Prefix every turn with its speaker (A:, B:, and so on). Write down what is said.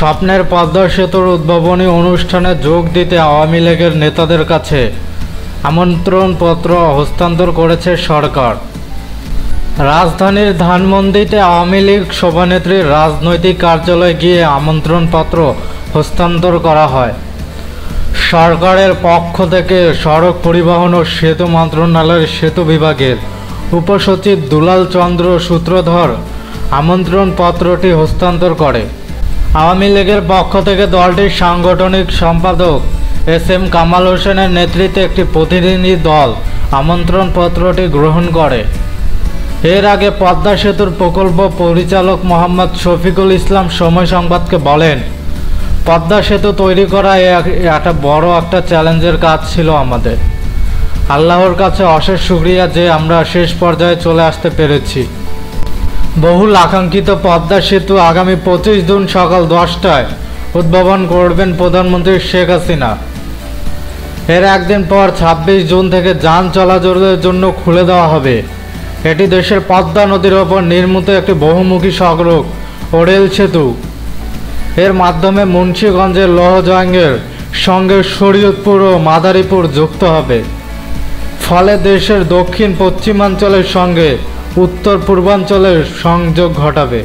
A: স্বপ্নের পদ্মা সেতুর উদ্ভাবনী অনুষ্ঠানে যোগ দিতে আওয়ামী লীগের নেতাদের কাছে আমন্ত্রণপত্র হস্তান্তর করেছে সরকার। রাজধানীর ধানমন্ডিতে আওয়ামী লীগ সভানেত্রীর রাজনৈতিক কার্যালয়ে গিয়ে আমন্ত্রণপত্র হস্তান্তর করা হয়। সরকারের পক্ষ থেকে সড়ক পরিবহন ও সেতু মন্ত্রণালয়ের সেতু বিভাগের উপসচিব দুলাল চন্দ্র সূত্রধর আমন্ত্রণপত্রটি হস্তান্তর করে। আওয়ামী লীগের পক্ষ থেকে দলটির সাংগঠনিক সম্পাদক এস.এম. কামাল হোসেনের নেতৃত্বে একটি প্রতিনিধি দল আমন্ত্রণপত্রটি গ্রহণ করে। এর আগে পদ্মা সেতুর প্রকল্প পরিচালক মোহাম্মদ শফিকুল ইসলাম সময় সংবাদকে বলেন, পদ্মা সেতু তৈরি করা একটা বড় চ্যালেঞ্জের কাজ ছিল আমাদের। আল্লাহর কাছে অশেষ শুকরিয়া যে আমরা শেষ পর্যায়ে চলে আসতে পেরেছি। বহুল আকাঙ্ক্ষিত পদ্মা সেতু আগামী 25 জুন সকাল 10টায় উদ্ভাবন করবেন প্রধানমন্ত্রী শেখ হাসিনা। এর একদিন পর 26 জুন থেকে যান চলাচলের জন্য খুলে দেওয়া হবে। এটি দেশের পদ্মা নদীর ওপর নির্মিত একটি বহুমুখী সড়ক ও রেল সেতু। এর মাধ্যমে মুন্সিগঞ্জের লোহজঙ্গের সঙ্গে শরীয়তপুর ও মাদারীপুর যুক্ত হবে। ফলে দেশের দক্ষিণ পশ্চিমাঞ্চলের সঙ্গে উত্তর পূর্বাঞ্চলের সংযোগ ঘটাবে।